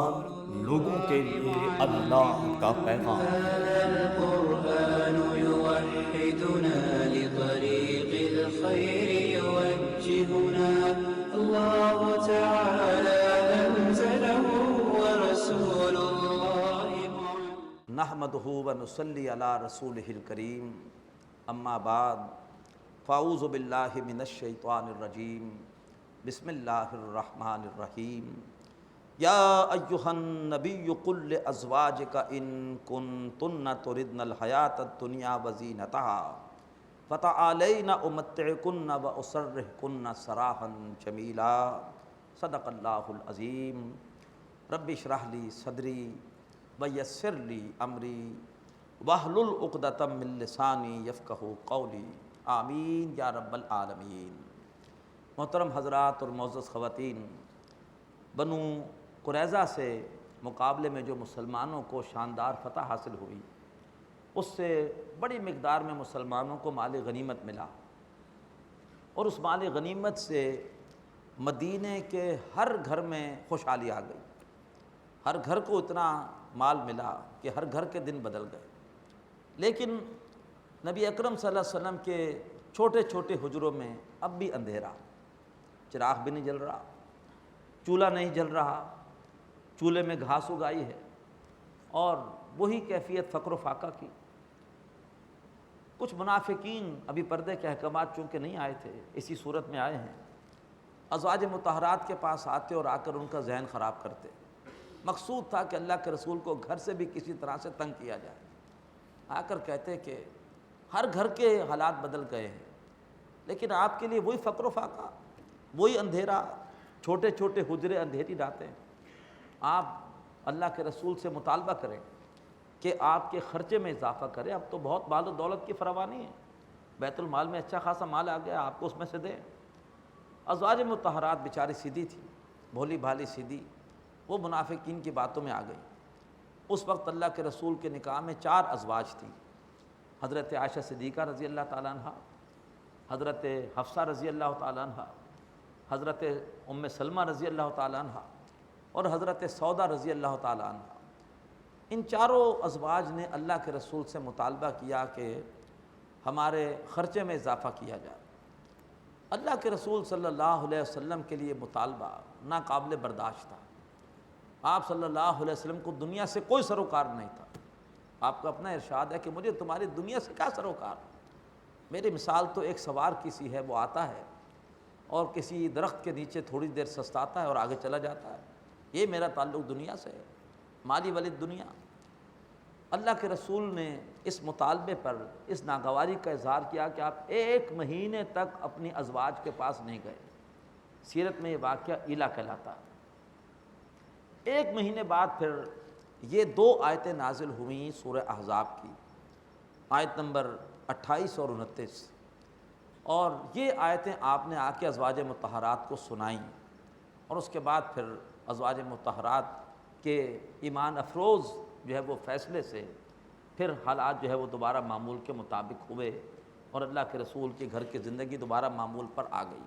قرآن لوگوں کے لیے اللہ کا پیغام۔ هذا القرآن يوحدنا لطريق الخير يوجهنا الله تعالى أنزله ورسول الله معلم نحمدہ ونصلی علی رسولہ الکریم، اما بعد فاعوذ باللہ من الشیطان الرجیم، بسم اللہ الرحمن الرحیم۔ یا ایہا النبی قل لازواجک ان کنتن تردن الحیاۃ الدنیا وزینتہا فتعالین امتعکن واسرحکن سراحا جمیلا۔ صدق اللہ العظیم۔ رب اشرح لی صدری ویسر لی امری واحلل عقدۃ من لسانی یفقہوا قولی، آمین یا رب العالمین۔ محترم حضرات اور معزز خواتین، بنو قریظہ سے مقابلے میں جو مسلمانوں کو شاندار فتح حاصل ہوئی، اس سے بڑی مقدار میں مسلمانوں کو مال غنیمت ملا، اور اس مال غنیمت سے مدینے کے ہر گھر میں خوشحالی آ گئی۔ ہر گھر کو اتنا مال ملا کہ ہر گھر کے دن بدل گئے۔ لیکن نبی اکرم صلی اللہ علیہ وسلم کے چھوٹے چھوٹے حجروں میں اب بھی اندھیرا، چراغ بھی نہیں جل رہا، چولہا نہیں جل رہا، چولہے میں گھاس اگائی ہے، اور وہی کیفیت فقر و فاقہ کی۔ کچھ منافقین ابھی پردے کے احکامات چونکہ نہیں آئے تھے، اسی صورت میں آئے ہیں، ازواج مطہرات کے پاس آتے اور آ کر ان کا ذہن خراب کرتے۔ مقصود تھا کہ اللہ کے رسول کو گھر سے بھی کسی طرح سے تنگ کیا جائے۔ آ کر کہتے کہ ہر گھر کے حالات بدل گئے ہیں، لیکن آپ کے لیے وہی فقر و فاقہ، وہی اندھیرا، چھوٹے چھوٹے حجرے، اندھیری راتیں۔ آپ اللہ کے رسول سے مطالبہ کریں کہ آپ کے خرچے میں اضافہ کریں۔ اب تو بہت مال و دولت کی فراوانی ہے، بیت المال میں اچھا خاصا مال آ گیا، آپ کو اس میں سے دیں۔ ازواج مطہرات بیچاری سیدھی تھی، بھولی بھالی سیدھی، وہ منافقین کی باتوں میں آ گئی۔ اس وقت اللہ کے رسول کے نکاح میں 4 ازواج تھیں، حضرت عائشہ صدیقہ رضی اللہ تعالیٰ عنہ، حضرت حفصہ رضی اللہ تعالیٰ عنہ، حضرت ام سلمہ رضی اللہ تعالیٰ عنہ، اور حضرت سودہ رضی اللہ تعالیٰ عنہ۔ ان چاروں ازواج نے اللہ کے رسول سے مطالبہ کیا کہ ہمارے خرچے میں اضافہ کیا جائے۔ اللہ کے رسول صلی اللہ علیہ وسلم کے لیے مطالبہ ناقابل برداشت تھا۔ آپ صلی اللہ علیہ وسلم کو دنیا سے کوئی سروکار نہیں تھا۔ آپ کا اپنا ارشاد ہے کہ مجھے تمہاری دنیا سے کیا سروکار، میری مثال تو ایک سوار کی سی ہے، وہ آتا ہے اور کسی درخت کے نیچے تھوڑی دیر سستاتا ہے اور آگے چلا جاتا ہے، یہ میرا تعلق دنیا سے ہے، مالی ولد دنیا۔ اللہ کے رسول نے اس مطالبے پر اس ناگواری کا اظہار کیا کہ آپ 1 مہینے تک اپنی ازواج کے پاس نہیں گئے۔ سیرت میں یہ واقعہ ایلا کہلاتا ہے۔ 1 مہینے بعد پھر یہ 2 آیتیں نازل ہوئیں سورہ احزاب کی، آیت نمبر 28 اور 29، اور یہ آیتیں آپ نے آ کے ازواج مطہرات کو سنائیں، اور اس کے بعد پھر ازواج مطہرات کے ایمان افروز جو ہے وہ فیصلے سے پھر حالات جو ہے وہ دوبارہ معمول کے مطابق ہوئے، اور اللہ کے رسول کے گھر کی زندگی دوبارہ معمول پر آ گئی۔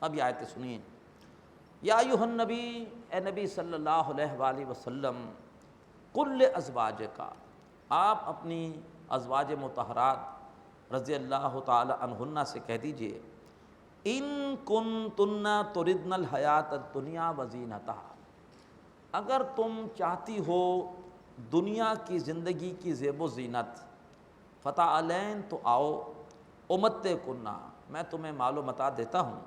اب یہ آیتیں سنیے۔ یا ایھا النبی، اے نبی صلی اللہ علیہ وآلہ وسلم، قل لازواجک، آپ اپنی ازواج مطہرات رضی اللہ تعالی عنہن سے کہہ دیجئے، ان کنتن تردن الحیاۃ الدنیا وزینتہا، اگر تم چاہتی ہو دنیا کی زندگی کی زیب و زینت، فتعالین، تو آؤ، امتعکن، میں تمہیں مال و متاع دیتا ہوں،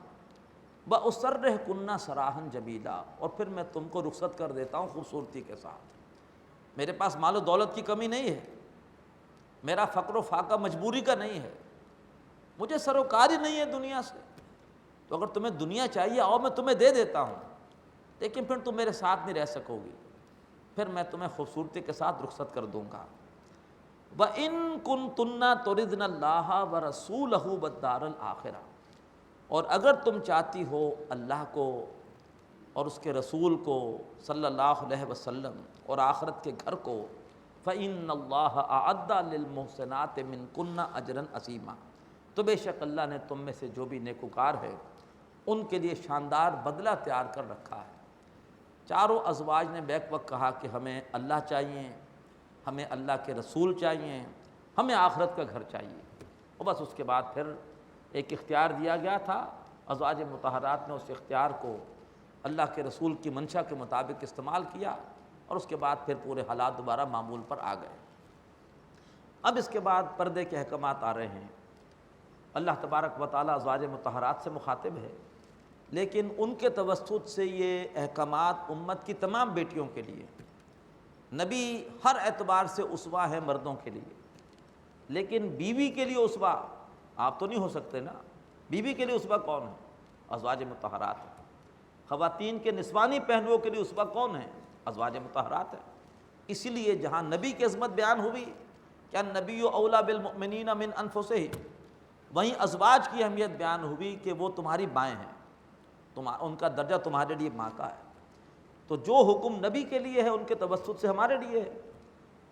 واسرحکن سراحا جمیلا، اور پھر میں تم کو رخصت کر دیتا ہوں خوبصورتی کے ساتھ۔ میرے پاس مال و دولت کی کمی نہیں ہے، میرا فقر و فاقہ مجبوری کا نہیں ہے، مجھے سروکار ہی نہیں ہے دنیا سے، تو اگر تمہیں دنیا چاہیے آؤ، میں تمہیں دے دیتا ہوں، لیکن پھر تم میرے ساتھ نہیں رہ سکو گی، پھر میں تمہیں خوبصورتی کے ساتھ رخصت کر دوں گا۔ وَإِن كُنتُنَّ تُرِدْنَ اللَّهَ وَرَسُولَهُ وَالدَّارَ الْآخِرَةَ، اور اگر تم چاہتی ہو اللہ کو اور اس کے رسول کو صلی اللہ علیہ وسلم اور آخرت کے گھر کو، فَإِنَّ اللَّهَ أَعَدَّ لِلْمُحْسِنَاتِ مِنْكُنَّ أَجْرًا عَظِيمًا، تو بے شک اللہ نے تم میں سے جو بھی نیکوکار ہے ان کے لیے شاندار بدلہ تیار کر رکھا ہے۔ چاروں ازواج نے بیک وقت کہا کہ ہمیں اللہ چاہیے، ہمیں اللہ کے رسول چاہیے، ہمیں آخرت کا گھر چاہیے، اور بس اس کے بعد پھر ایک اختیار دیا گیا تھا، ازواج مطہرات نے اس اختیار کو اللہ کے رسول کی منشا کے مطابق استعمال کیا، اور اس کے بعد پھر پورے حالات دوبارہ معمول پر آ گئے۔ اب اس کے بعد پردے کے احکامات آ رہے ہیں۔ اللہ تبارک و تعالیٰ ازواج مطہرات سے مخاطب ہے، لیکن ان کے توسط سے یہ احکامات امت کی تمام بیٹیوں کے لیے، نبی ہر اعتبار سے اسوہ ہے مردوں کے لیے، لیکن بیوی کے لیے اسوہ آپ تو نہیں ہو سکتے نا۔ بیوی کے لیے اسوہ کون ہے؟ ازواج مطہرات ہیں۔ خواتین کے نسوانی پہلوؤں کے لیے اسوہ کون ہے؟ ازواج مطہرات ہیں۔ اسی لیے جہاں نبی کی عظمت بیان ہوئی کہ النبی اولیٰ بالمؤمنین من انفسہم، وہیں ازواج کی اہمیت بیان ہوئی کہ وہ تمہاری مائیں ہیں، ان کا درجہ تمہارے لیے ماں کا ہے۔ تو جو حکم نبی کے لیے ہے ان کے توسط سے ہمارے لیے ہے،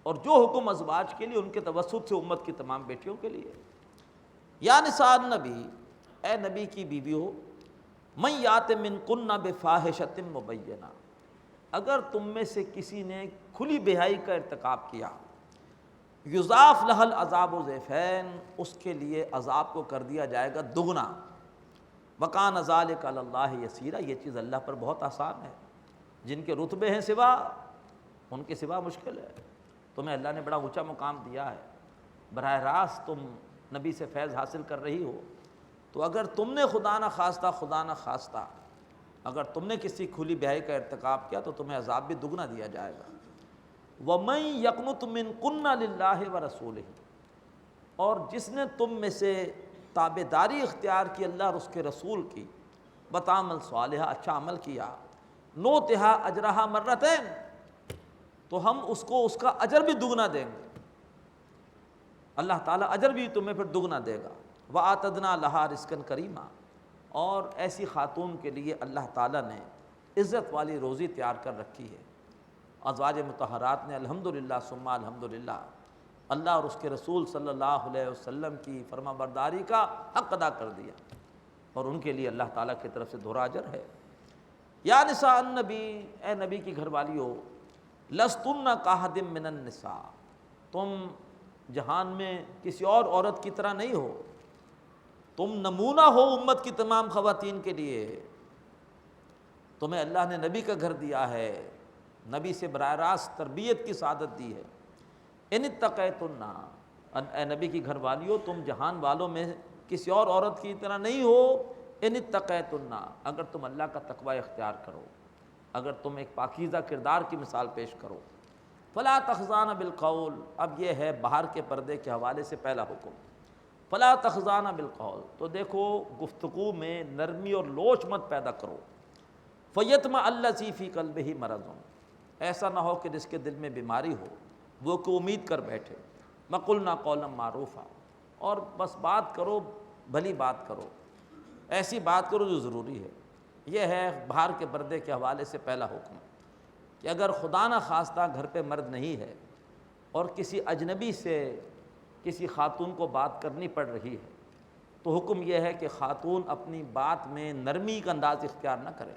اور جو حکم ازواج کے لیے ان کے توسط سے امت کی تمام بیٹیوں کے لیے۔ یا نساء النبی، اے نبی کی بیویو، من یات منکن بفاحشۃ مبینہ، اگر تم میں سے کسی نے کھلی بے حیائی کا ارتکاب کیا، یضاف لہ العذاب ضعفین، اس کے لیے عذاب کو کر دیا جائے گا دگنا، وکان ذلک علی اللہ یسیرا، یہ چیز اللہ پر بہت آسان ہے۔ جن کے رتبے ہیں سوا، ان کے سوا مشکل ہے۔ تمہیں اللہ نے بڑا اونچا مقام دیا ہے، براہ راست تم نبی سے فیض حاصل کر رہی ہو، تو اگر تم نے خدا نہ خواستہ اگر تم نے کسی کھلی بے حیائی کا ارتکاب کیا تو تمہیں عذاب بھی دگنا دیا جائے گا۔ وَمَن يَقْنُتْ مِنكُنَّ لِلَّهِ وَرَسُولِهِ، اور جس نے تم میں سے تابعداری اختیار کی اللہ اور اس کے رسول کی، وَتَعْمَلْ صَالِحًا، اچھا عمل کیا، نُؤْتِهَا أَجْرَهَا مَرَّتَيْنِ، تو ہم اس کو اس کا اجر بھی دگنا دیں گے۔ اللہ تعالیٰ اجر بھی تمہیں پھر دگنا دے گا۔ وَآتَدْنَا لَهَا رِزْقًا كَرِيمًا، اور ایسی خاتون کے لیے اللہ تعالیٰ نے عزت والی روزی تیار کر رکھی ہے۔ ازواج مطہرات نے الحمدللہ ثم الحمدللہ اللہ اور اس کے رسول صلی اللہ علیہ وسلم کی فرما برداری کا حق ادا کر دیا، اور ان کے لیے اللہ تعالیٰ کی طرف سے دوہرا اجر ہے۔ یا نساء النبی، اے نبی کی گھر والیو، لستن کاحد من النساء، تم جہان میں کسی اور عورت کی طرح نہیں ہو، تم نمونہ ہو امت کی تمام خواتین کے لیے۔ تمہیں اللہ نے نبی کا گھر دیا ہے، نبی سے براہ راست تربیت کی سعادت دی ہے۔ ان اتقیتن، اے نبی کی گھر والیو، تم جہان والوں میں کسی اور عورت کی طرح نہیں ہو۔ ان اتقیتن، اگر تم اللہ کا تقوی اختیار کرو، اگر تم ایک پاکیزہ کردار کی مثال پیش کرو۔ فلا تخضعن بالقول، اب یہ ہے باہر کے پردے کے حوالے سے پہلا حکم، فلا تخضعن بالقول، تو دیکھو گفتگو میں نرمی اور لوچ مت پیدا کرو۔ فیطمع الذی فی قلبہ مرض، ایسا نہ ہو کہ جس کے دل میں بیماری ہو وہ کو امید کر بیٹھے۔ وقلنا قولا معروفا، اور بس بات کرو، بھلی بات کرو، ایسی بات کرو جو ضروری ہے۔ یہ ہے باہر کے پردے کے حوالے سے پہلا حکم، کہ اگر خدا نہ خواستہ گھر پہ مرد نہیں ہے اور کسی اجنبی سے کسی خاتون کو بات کرنی پڑ رہی ہے، تو حکم یہ ہے کہ خاتون اپنی بات میں نرمی کا انداز اختیار نہ کرے۔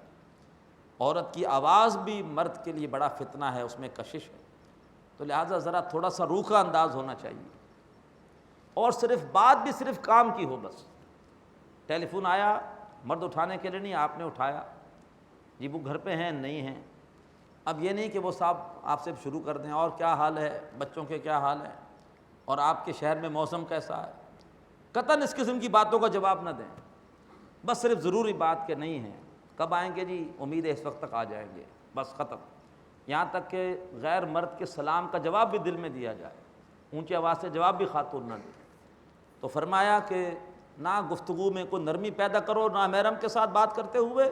عورت کی آواز بھی مرد کے لیے بڑا فتنہ ہے، اس میں کشش ہے، تو لہٰذا ذرا تھوڑا سا روکھا انداز ہونا چاہیے، اور صرف بات بھی صرف کام کی ہو۔ بس ٹیلی فون آیا، مرد اٹھانے کے لیے نہیں، آپ نے اٹھایا، جی وہ گھر پہ ہیں نہیں ہیں۔ اب یہ نہیں کہ وہ صاحب آپ سے شروع کر دیں، اور کیا حال ہے، بچوں کے کیا حال ہے، اور آپ کے شہر میں موسم کیسا ہے، قطعاً اس قسم کی باتوں کا جواب نہ دیں۔ بس صرف ضروری بات کہ نہیں ہیں، کب آئیں گے، جی امید ہے اس وقت تک آ جائیں گے، بس ختم۔ یہاں تک کہ غیر مرد کے سلام کا جواب بھی دل میں دیا جائے، اونچی آواز سے جواب بھی خاتون نہ دے۔ تو فرمایا کہ نہ گفتگو میں کوئی نرمی پیدا کرو، نہ محرم کے ساتھ بات کرتے ہوئے،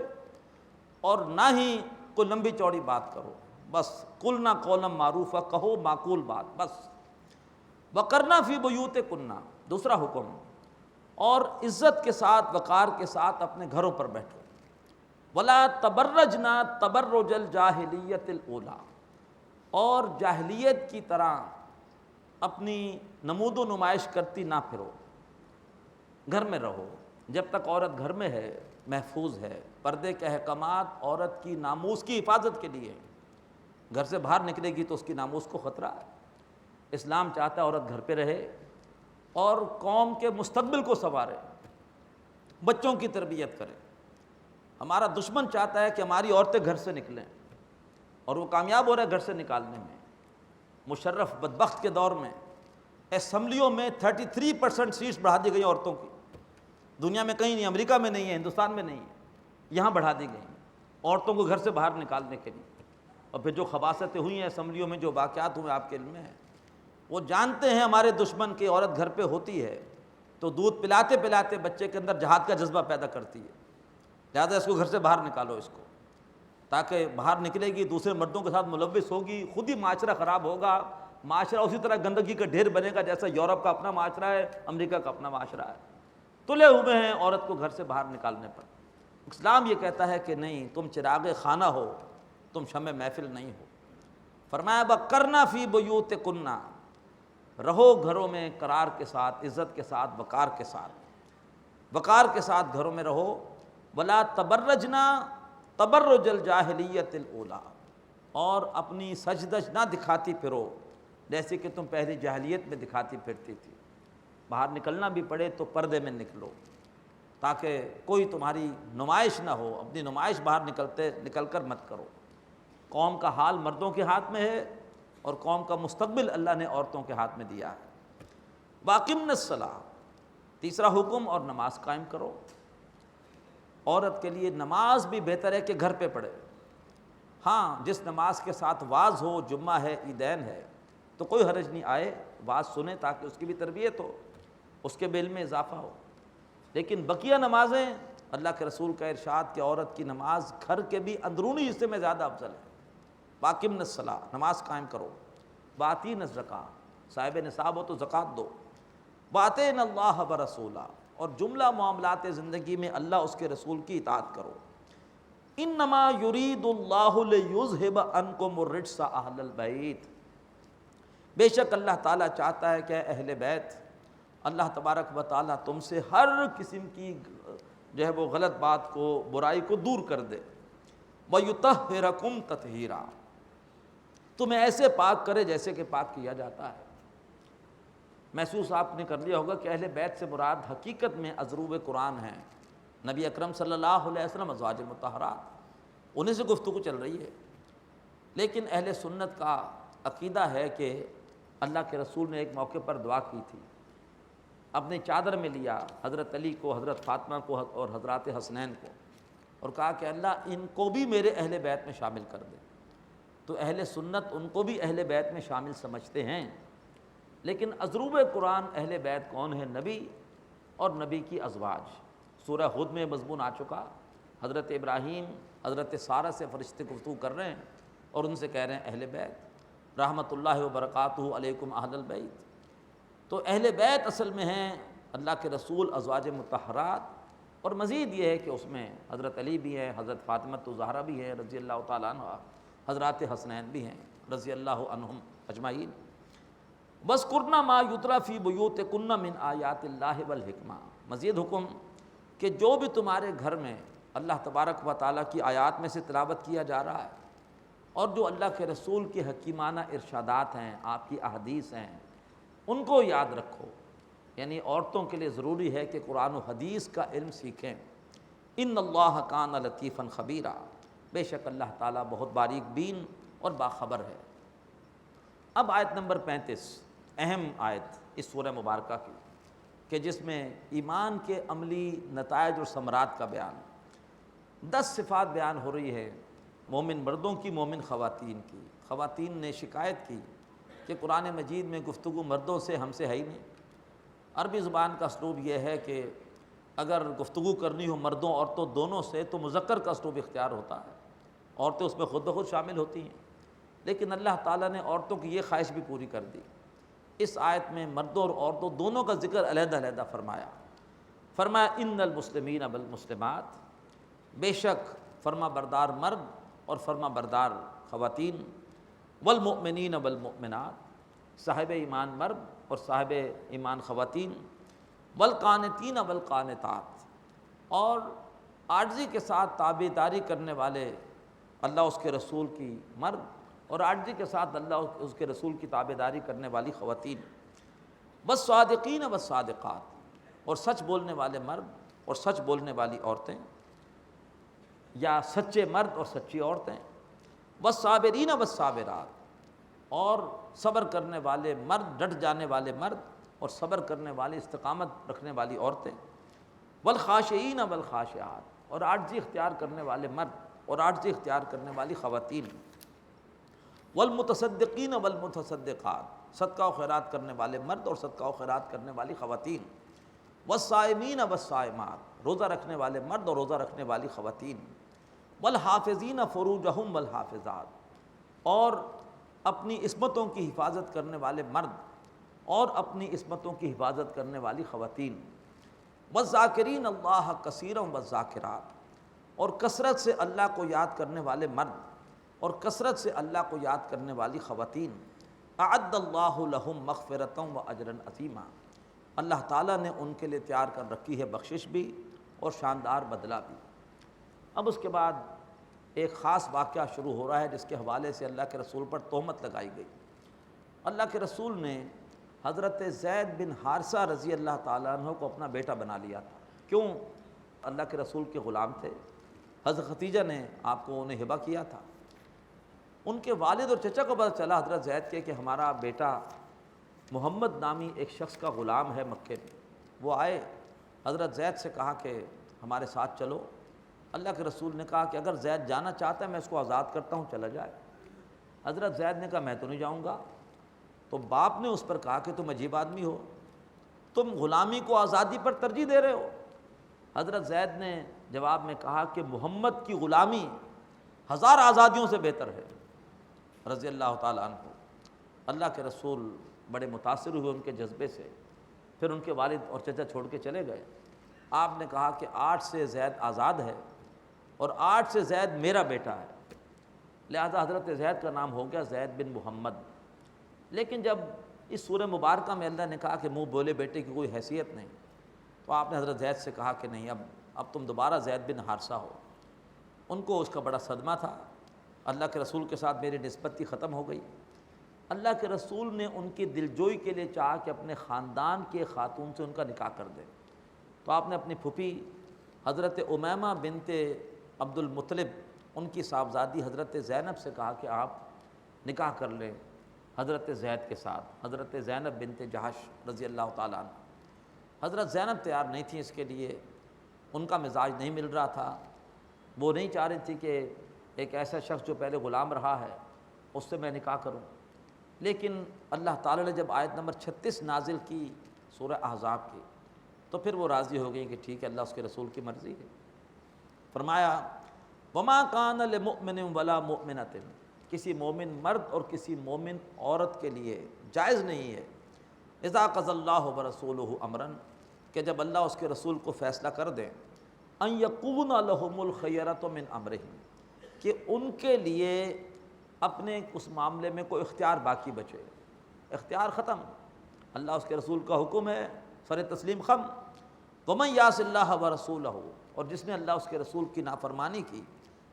اور نہ ہی کوئی لمبی چوڑی بات کرو، بس قلنا قولا معروفا، کہو معقول بات بس۔ وقرنا فی بیوتکن، دوسرا حکم، اور عزت کے ساتھ وقار کے ساتھ اپنے گھروں پر بیٹھو۔ ولا تبرجنا تبرج الجاہلیت الاولی، اور جاہلیت کی طرح اپنی نمود و نمائش کرتی نہ پھرو، گھر میں رہو، جب تک عورت گھر میں ہے محفوظ ہے. پردے کے احکامات عورت کی ناموس کی حفاظت کے لیے. گھر سے باہر نکلے گی تو اس کی ناموس کو خطرہ ہے. اسلام چاہتا ہے عورت گھر پہ رہے اور قوم کے مستقبل کو سنوارے، بچوں کی تربیت کرے. ہمارا دشمن چاہتا ہے کہ ہماری عورتیں گھر سے نکلیں، اور وہ کامیاب ہو رہا ہے گھر سے نکالنے میں. مشرف بدبخت کے دور میں اسمبلیوں میں 33% سیٹس بڑھا دی گئی عورتوں کی. دنیا میں کہیں نہیں، امریکہ میں نہیں ہے، ہندوستان میں نہیں ہے، یہاں بڑھا دی گئی عورتوں کو گھر سے باہر نکالنے کے لیے. اور پھر جو خباثتیں ہوئی ہیں اسمبلیوں میں، جو واقعات ہوئے آپ کے علم میں ہیں، وہ جانتے ہیں ہمارے دشمن کہ عورت گھر پہ ہوتی ہے تو دودھ پلاتے پلاتے بچے کے اندر جہاد کا جذبہ پیدا کرتی ہے. لہٰذا اس کو گھر سے باہر نکالو، اس کو، تاکہ باہر نکلے گی دوسرے مردوں کے ساتھ ملوث ہوگی، خود ہی معاشرہ خراب ہوگا. معاشرہ اسی طرح گندگی کا ڈھیر بنے گا جیسا یورپ کا اپنا معاشرہ ہے، امریکہ کا اپنا معاشرہ ہے. تلے ہوئے ہیں عورت کو گھر سے باہر نکالنے پر. اسلام یہ کہتا ہے کہ نہیں، تم چراغ خانہ ہو، تم شمع محفل نہیں ہو. فرمایا وَقَرْنَ فِي بُيُوتِكُنَّ، رہو گھروں میں قرار کے ساتھ، عزت کے ساتھ، وقار کے ساتھ. وقار کے ساتھ گھروں میں رہو. وَلَا تَبَرَّجْنَا تَبَرُّجَ الْجَاهِلِيَّةِ الْأُولَىٰ، اور اپنی سجدج نہ دکھاتی پھرو جیسے کہ تم پہلی جاہلیت میں دکھاتی پھرتی تھی. باہر نکلنا بھی پڑے تو پردے میں نکلو، تاکہ کوئی تمہاری نمائش نہ ہو. اپنی نمائش باہر نکل کر مت کرو. قوم کا حال مردوں کے ہاتھ میں ہے، اور قوم کا مستقبل اللہ نے عورتوں کے ہاتھ میں دیا ہے. وَأَقِمْنَ الصَّلَاةَ، تیسرا حکم، اور نماز قائم کرو. عورت کے لیے نماز بھی بہتر ہے کہ گھر پہ پڑھے. ہاں، جس نماز کے ساتھ واعظ ہو، جمعہ ہے، عیدین ہے، تو کوئی حرج نہیں آئے، واعظ سنیں تاکہ اس کی بھی تربیت ہو، اس کے بھی علم میں اضافہ ہو. لیکن بقیہ نمازیں، اللہ کے رسول کا ارشاد کہ عورت کی نماز گھر کے بھی اندرونی حصے میں زیادہ افضل ہے. وَأَقِمْنَ الصَّلَاةَ، نماز قائم کرو. وَآتِينَ الزَّكَاةَ، صاحب نصاب ہو تو زکوٰۃ دو. وَأَطِعْنَ اللَّهَ وَرَسُولَهُ، اور جملہ معاملات زندگی میں اللہ اس کے رسول کی اطاعت کرو. انما یرید اللہ لیذھب عنکم الرجس اہل البیت، بے شک اللہ تعالیٰ چاہتا ہے کہ اے اہل بیت، اللہ تبارک و تعالیٰ تم سے ہر قسم کی جو ہے وہ غلط بات کو، برائی کو دور کر دے. وَيُطَهِّرَكُمْ تَطْهِيرًا، تمہیں ایسے پاک کرے جیسے کہ پاک کیا جاتا ہے. محسوس آپ نے کر لیا ہوگا کہ اہل بیت سے مراد حقیقت میں ازروب قرآن ہیں. نبی اکرم صلی اللہ علیہ وسلم، ازواج مطہرات، انہیں سے گفتگو چل رہی ہے. لیکن اہل سنت کا عقیدہ ہے کہ اللہ کے رسول نے ایک موقع پر دعا کی تھی، اپنی چادر میں لیا حضرت علی کو، حضرت فاطمہ کو اور حضرات حسنین کو، اور کہا کہ اللہ ان کو بھی میرے اہل بیت میں شامل کر دے. تو اہل سنت ان کو بھی اہل بیت میں شامل سمجھتے ہیں. لیکن ازروب قرآن اہل بیت کون ہے؟ نبی اور نبی کی ازواج. سورہ ہود میں مضمون آ چکا، حضرت ابراہیم حضرت سارہ سے فرشتے گفتگو کر رہے ہیں اور ان سے کہہ رہے ہیں اہل بیت رحمۃ اللہ وبرکاتہ علیکم اہل البیت. تو اہل بیت اصل میں ہیں اللہ کے رسول، ازواج مطہرات، اور مزید یہ ہے کہ اس میں حضرت علی بھی ہیں، حضرت فاطمہ الزہرا بھی ہیں رضی اللہ تعالیٰ عنہ، حضرات حسنین بھی ہیں رضی اللہ عنہم اجمعین. وَاذْكُرْنَ مَا يُتْلَىٰ فِي بُيُوتِكُنَّ مِنْ آیَاتِ اللہِ وَالْحِکْمَةِ، مزید حکم کہ جو بھی تمہارے گھر میں اللہ تبارک و تعالیٰ کی آیات میں سے تلاوت کیا جا رہا ہے، اور جو اللہ کے رسول کی حکیمانہ ارشادات ہیں، آپ کی احادیث ہیں، ان کو یاد رکھو. یعنی عورتوں کے لیے ضروری ہے کہ قرآن و حدیث کا علم سیکھیں. ان اللہ کان لطیفا خبیرا، بے شک اللہ تعالیٰ بہت باریک بین اور باخبر ہے. اب آیت نمبر 35، اہم آیت اس سورہ مبارکہ کی، کہ جس میں ایمان کے عملی نتائج اور ثمرات کا بیان، 10 صفات بیان ہو رہی ہے مومن مردوں کی، مومن خواتین کی. خواتین نے شکایت کی کہ قرآن مجید میں گفتگو مردوں سے ہم سے ہے ہی نہیں. عربی زبان کا اسلوب یہ ہے کہ اگر گفتگو کرنی ہو مردوں عورتوں دونوں سے تو مذکر کا اسلوب اختیار ہوتا ہے، عورتیں اس میں خود بخود شامل ہوتی ہیں. لیکن اللہ تعالیٰ نے عورتوں کی یہ خواہش بھی پوری کر دی. اس آیت میں مردوں اور عورتوں دونوں کا ذکر علیحدہ علیحدہ فرمایا ان المسلمین والمسلمات، بے شک فرما بردار مرد اور فرما بردار خواتین، والمؤمنین والمؤمنات، صاحب ایمان مرد اور صاحب ایمان خواتین، والقانتین والقانتات، اور عاجزی کے ساتھ تابعداری کرنے والے اللہ اس کے رسول کی مرد، اور عاجزی کے ساتھ اللہ اس کے رسول کی تابعداری کرنے والی خواتین، والصادقین والصادقات، اور سچ بولنے والے مرد اور سچ بولنے والی عورتیں، یا سچے مرد اور سچی عورتیں، والصابرین والصابرات، اور صبر کرنے والے مرد، ڈٹ جانے والے مرد اور صبر کرنے والے، استقامت رکھنے والی عورتیں، والخاشعین والخاشعات، اور عاجزی اختیار کرنے والے مرد اور عاجزی اختیار کرنے والی خواتین، والمتصدقین والمتصدقات، صدقہ و خیرات کرنے والے مرد اور صدقہ و خیرات کرنے والی خواتین، والصائمین والصائمات، روزہ رکھنے والے مرد اور روزہ رکھنے والی خواتین، والحافظین فروجہم والحافظات، اور اپنی عصمتوں کی حفاظت کرنے والے مرد اور اپنی عصمتوں کی حفاظت کرنے والی خواتین، والذاکرین اللہ کثیرا والذاکرات، اور کثرت سے اللہ کو یاد کرنے والے مرد اور کثرت سے اللہ کو یاد کرنے والی خواتین، اعد اللہ لہم مغفرۃ و اجرا عظیما، اللہ تعالیٰ نے ان کے لیے تیار کر رکھی ہے بخشش بھی اور شاندار بدلہ بھی۔ اب اس کے بعد ایک خاص واقعہ شروع ہو رہا ہے جس کے حوالے سے اللہ کے رسول پر تہمت لگائی گئی۔ اللہ کے رسول نے حضرت زید بن حارثہ رضی اللہ تعالیٰ عنہ کو اپنا بیٹا بنا لیا تھا۔ کیوں؟ اللہ کے رسول کے غلام تھے، حضرت خدیجہ نے آپ کو انہیں ہبہ کیا تھا۔ ان کے والد اور چچا کو پتہ چلا حضرت زید کے کہ ہمارا بیٹا محمد نامی ایک شخص کا غلام ہے مکے میں۔ وہ آئے، حضرت زید سے کہا کہ ہمارے ساتھ چلو۔ اللہ کے رسول نے کہا کہ اگر زید جانا چاہتا ہے میں اس کو آزاد کرتا ہوں، چلا جائے۔ حضرت زید نے کہا میں تو نہیں جاؤں گا۔ تو باپ نے اس پر کہا کہ تم عجیب آدمی ہو، تم غلامی کو آزادی پر ترجیح دے رہے ہو۔ حضرت زید نے جواب میں کہا کہ محمد کی غلامی 1000 آزادیوں سے بہتر ہے، رضی اللہ تعالیٰ عنہ۔ اللہ کے رسول بڑے متاثر ہوئے ان کے جذبے سے، پھر ان کے والد اور چچا چھوڑ کے چلے گئے۔ آپ نے کہا کہ 8 سے زید آزاد ہے اور 8 سے زید میرا بیٹا ہے، لہذا حضرت زید کا نام ہو گیا زید بن محمد۔ لیکن جب اس سورہ مبارکہ میں اللہ نے کہا کہ منہ بولے بیٹے کی کوئی حیثیت نہیں، تو آپ نے حضرت زید سے کہا کہ نہیں، اب تم دوبارہ زید بن حارثہ ہو۔ ان کو اس کا بڑا صدمہ تھا، اللہ کے رسول کے ساتھ میری نسبت ہی ختم ہو گئی۔ اللہ کے رسول نے ان کی دلجوئی کے لیے چاہا کہ اپنے خاندان کے خاتون سے ان کا نکاح کر دیں، تو آپ نے اپنی پھوپھی حضرت امیمہ بنت عبد المطلب، ان کی صاحبزادی حضرت زینب سے کہا کہ آپ نکاح کر لیں حضرت زید کے ساتھ، حضرت زینب بنت جہش رضی اللہ تعالیٰ عنہ۔ حضرت زینب تیار نہیں تھی اس کے لیے، ان کا مزاج نہیں مل رہا تھا، وہ نہیں چاہ رہی تھی کہ ایک ایسا شخص جو پہلے غلام رہا ہے اس سے میں نکاح کروں۔ لیکن اللہ تعالیٰ نے جب آیت نمبر 36 نازل کی سورہ احزاب کی، تو پھر وہ راضی ہو گئی کہ ٹھیک ہے، اللہ اس کے رسول کی مرضی ہے۔ فرمایا وما کان لمؤمن ولا مؤمنۃ، کسی مومن مرد اور کسی مومن عورت کے لیے جائز نہیں ہے، اذا قضى اللہ ورسولہ امرا، کہ جب اللہ اس کے رسول کو فیصلہ کر دیں، ان یکون لہم الخیرۃ من امرہم، کہ ان کے لیے اپنے اس معاملے میں کوئی اختیار باقی بچے، اختیار ختم، اللہ اس کے رسول کا حکم ہے، سر تسلیم خم۔ ومن یعص اللہ ورسولہ، اور جس نے اللہ اس کے رسول کی نافرمانی کی،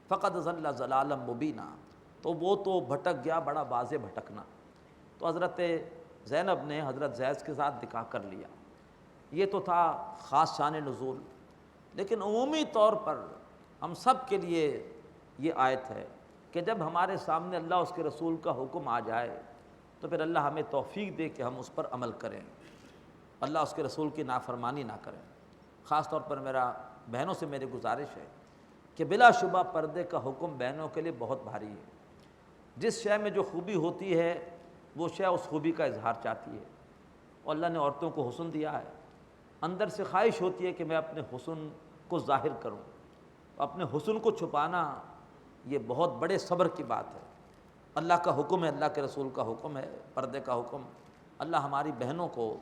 فقد ضل ضلالا مبینا، تو وہ تو بھٹک گیا بڑا واضح بھٹکنا۔ تو حضرت زینب نے حضرت زید کے ساتھ نکاح کر لیا۔ یہ تو تھا خاص شان نزول، لیکن عمومی طور پر ہم سب کے لیے یہ آیت ہے کہ جب ہمارے سامنے اللہ اس کے رسول کا حکم آ جائے تو پھر اللہ ہمیں توفیق دے کہ ہم اس پر عمل کریں، اللہ اس کے رسول کی نافرمانی نہ کریں۔ خاص طور پر میرا بہنوں سے میری گزارش ہے کہ بلا شبہ پردے کا حکم بہنوں کے لیے بہت بھاری ہے۔ جس شے میں جو خوبی ہوتی ہے وہ شے اس خوبی کا اظہار چاہتی ہے، اور اللہ نے عورتوں کو حسن دیا ہے، اندر سے خواہش ہوتی ہے کہ میں اپنے حسن کو ظاہر کروں، اپنے حسن کو چھپانا یہ بہت بڑے صبر کی بات ہے۔ اللہ کا حکم ہے، اللہ کے رسول کا حکم ہے، پردے کا حکم۔ اللہ ہماری بہنوں کو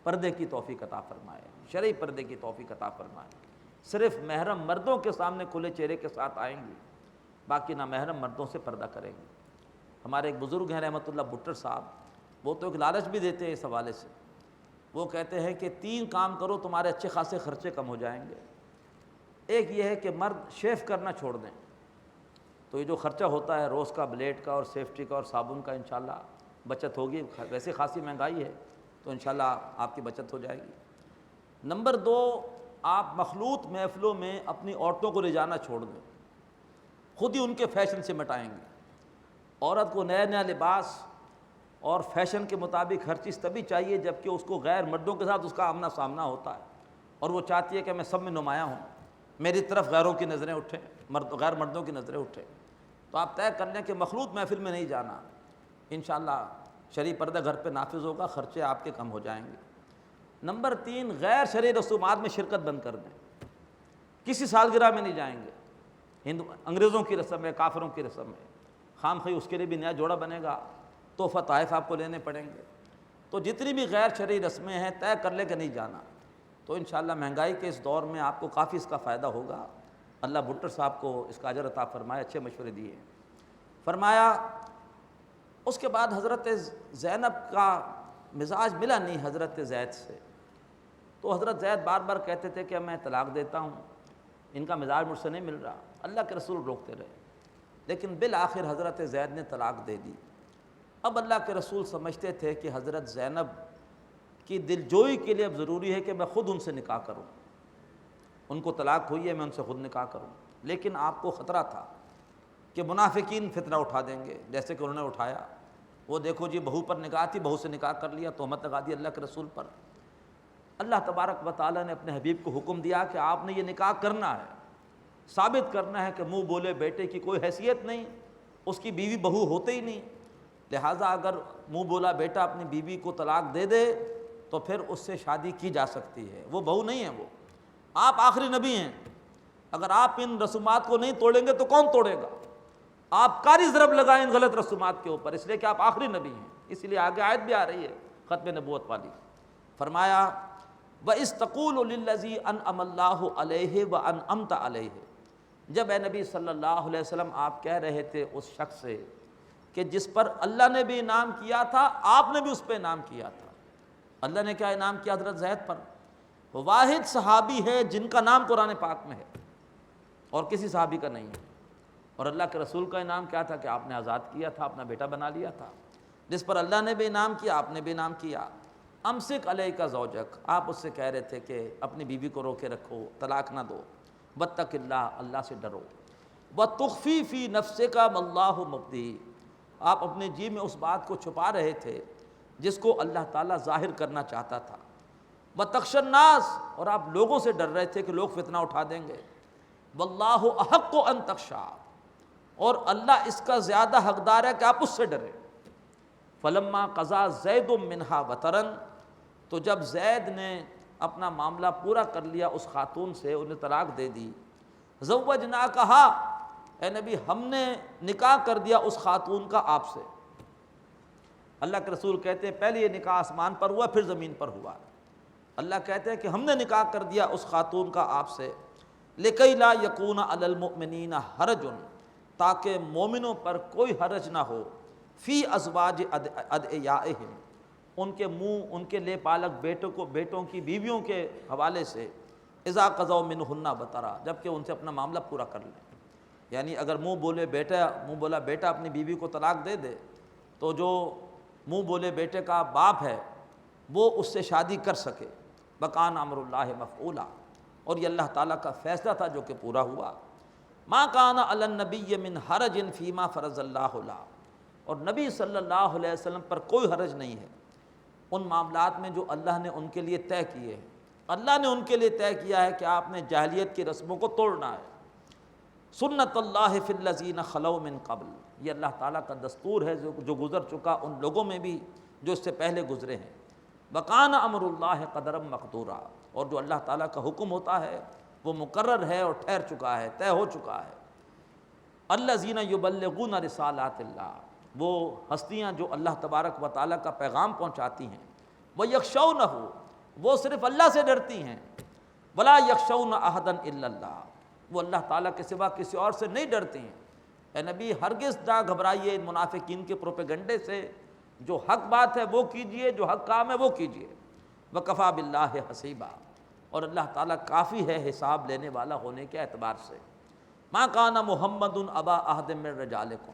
پردے کی توفیق عطا فرمائے، شرعی پردے کی توفیق عطا فرمائے۔ صرف محرم مردوں کے سامنے کھلے چہرے کے ساتھ آئیں گی، باقی نہ محرم مردوں سے پردہ کریں گے۔ ہمارے ایک بزرگ ہیں رحمۃ اللہ بٹر صاحب، وہ تو ایک لالچ بھی دیتے ہیں اس حوالے سے۔ وہ کہتے ہیں کہ 3 کام کرو تمہارے اچھے خاصے خرچے کم ہو جائیں گے۔ ایک یہ ہے کہ مرد شیف کرنا چھوڑ دیں، تو یہ جو خرچہ ہوتا ہے روز کا بلیڈ کا اور سیفٹی کا اور صابن کا انشاءاللہ بچت ہوگی، ویسے خاصی مہنگائی ہے تو انشاءاللہ آپ کی بچت ہو جائے گی۔ نمبر 2، آپ مخلوط محفلوں میں اپنی عورتوں کو لے جانا چھوڑ دیں، خود ہی ان کے فیشن سے مٹائیں گے۔ عورت کو نیا نیا لباس اور فیشن کے مطابق ہر چیز تبھی چاہیے جب کہ اس کو غیر مردوں کے ساتھ اس کا آمنا سامنا ہوتا ہے، اور وہ چاہتی ہے کہ میں سب میں نمایاں ہوں، میری طرف غیروں کی نظریں اٹھیں، غیر مردوں کی نظریں اٹھیں۔ تو آپ طے کر لیں کہ مخلوط محفل میں نہیں جانا، انشاءاللہ شرعی پردہ گھر پہ نافذ ہوگا، خرچے آپ کے کم ہو جائیں گے۔ نمبر 3، غیر شرعی رسومات میں شرکت بند کر دیں، کسی سالگرہ میں نہیں جائیں گے، انگریزوں کی رسم ہے، کافروں کی رسم ہے، خام خواہ اس کے لیے بھی نیا جوڑا بنے گا، تحفہ تحائف آپ کو لینے پڑیں گے۔ تو جتنی بھی غیر شرعی رسمیں ہیں طے کر لے کہ نہیں جانا، تو انشاءاللہ مہنگائی کے اس دور میں آپ کو کافی اس کا فائدہ ہوگا۔ اللہ بھٹر صاحب کو اس کا اجر عطا فرمائے، اچھے مشورے دیے۔ فرمایا اس کے بعد حضرت زینب کا مزاج ملا نہیں حضرت زید سے، تو حضرت زید بار بار کہتے تھے کہ میں طلاق دیتا ہوں، ان کا مزاج مجھ سے نہیں مل رہا، اللہ کے رسول روکتے رہے، لیکن بالآخر حضرت زید نے طلاق دے دی۔ اب اللہ کے رسول سمجھتے تھے کہ حضرت زینب کی دلجوئی کے لیے اب ضروری ہے کہ میں خود ان سے نکاح کروں، ان کو طلاق ہوئی ہے میں ان سے خود نکاح کروں، لیکن آپ کو خطرہ تھا کہ منافقین فتنہ اٹھا دیں گے، جیسے کہ انہوں نے اٹھایا۔ وہ دیکھو جی بہو پر نکاح تھی، بہو سے نکاح کر لیا، تہمت لگا دی اللہ کے رسول پر۔ اللہ تبارک و تعالیٰ نے اپنے حبیب کو حکم دیا کہ آپ نے یہ نکاح کرنا ہے، ثابت کرنا ہے کہ منہ بولے بیٹے کی کوئی حیثیت نہیں، اس کی بیوی بہو ہوتے ہی نہیں، لہٰذا اگر منہ بولا بیٹا اپنی بیوی کو طلاق دے دے تو پھر اس سے شادی کی جا سکتی ہے، وہ بہو نہیں ہے، وہ آپ آخری نبی ہیں، اگر آپ ان رسومات کو نہیں توڑیں گے تو کون توڑے گا؟ آپ کاری ضرب لگائیں ان غلط رسومات کے اوپر، اس لیے کہ آپ آخری نبی ہیں، اس لیے آگے آیت بھی آ رہی ہے ختم نبوت والی۔ فرمایا وَإِذْ تَقُولُ لِلَّذِي أَنْعَمَ اللَّهُ عَلَيْهِ وَأَنْعَمْتَ عَلَيْهِ، جب اے نبی صلی اللہ علیہ وسلم آپ کہہ رہے تھے اس شخص سے کہ جس پر اللہ نے بھی انعام کیا تھا، آپ نے بھی اس پہ انعام کیا تھا۔ اللہ نے کیا انعام کیا حضرت زید پر؟ وہ واحد صحابی ہے جن کا نام قرآن پاک میں ہے اور کسی صحابی کا نہیں ہے، اور اللہ کے رسول کا انعام کیا تھا کہ آپ نے آزاد کیا تھا، اپنا بیٹا بنا لیا تھا۔ جس پر اللہ نے بھی انعام کیا آپ نے بھی انعام کیا۔ امسک علیک زوجک، آپ اس سے کہہ رہے تھے کہ اپنی بیوی کو روکے رکھو، طلاق نہ دو، واتق اللہ، اللہ سے ڈرو، وتخفی فی نفسک ما اللہ مبدی، آپ اپنے جی میں اس بات کو چھپا رہے تھے جس کو اللہ تعالیٰ ظاہر کرنا چاہتا تھا، وتخشی الناس، اور آپ لوگوں سے ڈر رہے تھے کہ لوگ فتنہ اٹھا دیں گے، واللہ احق ان تخشی، اور اللہ اس کا زیادہ حقدار ہے کہ آپ اس سے ڈریں۔ فلما قضا زید منہا وطرن، تو جب زید نے اپنا معاملہ پورا کر لیا اس خاتون سے، انہیں طلاق دے دی، زوجناکہا، اے نبی ہم نے نکاح کر دیا اس خاتون کا آپ سے۔ اللہ کے رسول کہتے ہیں پہلے یہ نکاح آسمان پر ہوا پھر زمین پر ہوا، اللہ کہتے ہیں کہ ہم نے نکاح کر دیا اس خاتون کا آپ سے، لِكَيْ لَا يَكُونَ عَلَى الْمُؤْمِنِينَ حَرَجٌ، تاکہ مومنوں پر کوئی حرج نہ ہو، فی ازواج ادعیائہم، ان کے منہ ان کے لے پالک بیٹوں کی بیویوں کے حوالے سے، اذا قضوا منہن وطرا، جب کہ ان سے اپنا معاملہ پورا کر لیں۔ یعنی اگر منہ بولا بیٹا اپنی بیوی کو طلاق دے دے تو جو منہ بولے بیٹے کا باپ ہے وہ اس سے شادی کر سکے، وکان امر اللہ مفعولا، اور یہ اللہ تعالیٰ کا فیصلہ تھا جو کہ پورا ہوا۔ ما کان علی النبی من حرج فیما فرض اللہ له، اور نبی صلی اللہ علیہ وسلم پر کوئی حرج نہیں ہے ان معاملات میں جو اللہ نے ان کے لیے طے کیے ہیں۔ اللہ نے ان کے لیے طے کیا ہے کہ آپ نے جاہلیت کی رسموں کو توڑنا ہے۔ سنت اللہ فی الذین خلو من قبل، یہ اللہ تعالیٰ کا دستور ہے جو گزر چکا ان لوگوں میں بھی جو اس سے پہلے گزرے ہیں۔ وکان امر اللہ قدرا مقدورا، اور جو اللہ تعالیٰ کا حکم ہوتا ہے وہ مقرر ہے اور ٹھہر چکا ہے، طے ہو چکا ہے۔ الذین یبلغون رسالات اللہ، وہ ہستیاں جو اللہ تبارک و تعالیٰ کا پیغام پہنچاتی ہیں، ویخشونہ، وہ صرف اللہ سے ڈرتی ہیں، ولا یخشون احدا الا اللہ، وہ اللہ تعالیٰ کے سوا کسی اور سے نہیں ڈرتی ہیں۔ اے نبی ہرگز نہ گھبرائیے ان منافقین کے پروپیگنڈے سے، جو حق بات ہے وہ کیجئے، جو حق کام ہے وہ کیجئے۔ وکفیٰ باللہ حسیبا، اور اللہ تعالیٰ کافی ہے حساب لینے والا ہونے کے اعتبار سے۔ ما کان محمد ابا احد من رجالکم،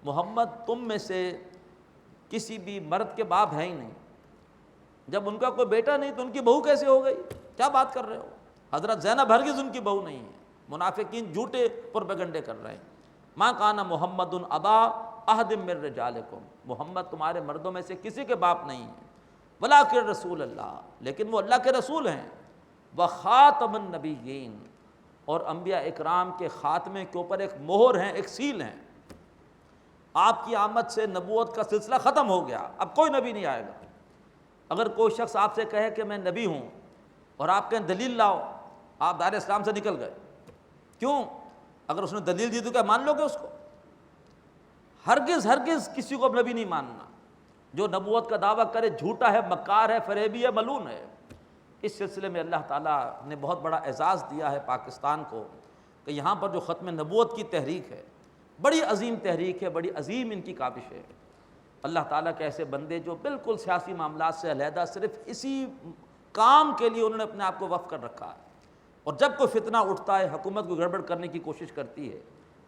محمد تم میں سے کسی بھی مرد کے باپ ہیں ہی نہیں، جب ان کا کوئی بیٹا نہیں تو ان کی بہو کیسے ہو گئی؟ کیا بات کر رہے ہو؟ حضرت زینب ہرگز ان کی بہو نہیں ہے، منافقین جھوٹے پروپیگنڈے کر رہے ہیں۔ ما کان محمد ابا احد من رجالکم، محمد تمہارے مردوں میں سے کسی کے باپ نہیں ہیں، ولکن رسول اللہ، لیکن وہ اللہ کے رسول ہیں، وخاتم النبیین، اور انبیاء اکرام کے خاتمے کے اوپر ایک مہر ہیں، ایک سیل ہیں۔ آپ کی آمد سے نبوت کا سلسلہ ختم ہو گیا، اب کوئی نبی نہیں آئے گا۔ اگر کوئی شخص آپ سے کہے کہ میں نبی ہوں اور آپ کہیں دلیل لاؤ، آپ دائرہ اسلام سے نکل گئے۔ کیوں؟ اگر اس نے دلیل دی تو کیا مان لو گے اس کو؟ ہرگز ہرگز کسی کو اب نبی نہیں ماننا۔ جو نبوت کا دعویٰ کرے جھوٹا ہے، مکار ہے، فریبی ہے، ملعون ہے۔ اس سلسلے میں اللہ تعالیٰ نے بہت بڑا اعزاز دیا ہے پاکستان کو کہ یہاں پر جو ختم نبوت کی تحریک ہے، بڑی عظیم تحریک ہے، بڑی عظیم ان کی کاوش ہے۔ اللہ تعالیٰ کے ایسے بندے جو بالکل سیاسی معاملات سے علیحدہ صرف اسی کام کے لیے انہوں نے اپنے آپ کو وقف کر رکھا ہے، اور جب کوئی فتنہ اٹھتا ہے، حکومت کو گڑبڑ کرنے کی کوشش کرتی ہے،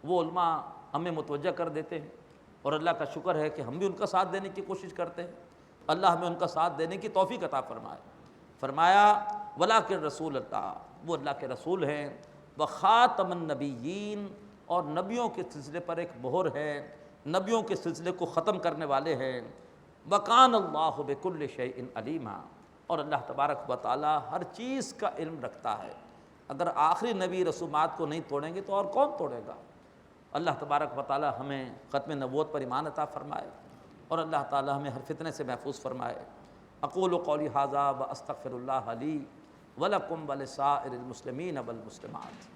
وہ علماء ہمیں متوجہ کر دیتے ہیں، اور اللہ کا شکر ہے کہ ہم بھی ان کا ساتھ دینے کی کوشش کرتے ہیں۔ اللہ ہمیں ان کا ساتھ دینے کی توفیق عطا فرمائے۔ فرمایا ولکن رسول اللہ، وہ اللہ کے رسول ہیں، وخاتم النبیین، اور نبیوں کے سلسلے پر ایک مہر ہے، نبیوں کے سلسلے کو ختم کرنے والے ہیں۔ وکان اللہ بکل شیء علیما، اور اللہ تبارک و تعالیٰ ہر چیز کا علم رکھتا ہے۔ اگر آخری نبی رسومات کو نہیں توڑیں گے تو اور کون توڑے گا؟ اللہ تبارک و تعالیٰ ہمیں ختم نبوت پر ایمان عطا فرمائے، اور اللہ تعالیٰ ہمیں ہر فتنے سے محفوظ فرمائے۔ اقول قولی ھذا واستغفر اللہ لی ولکم ولسائر المسلمین والمسلمات۔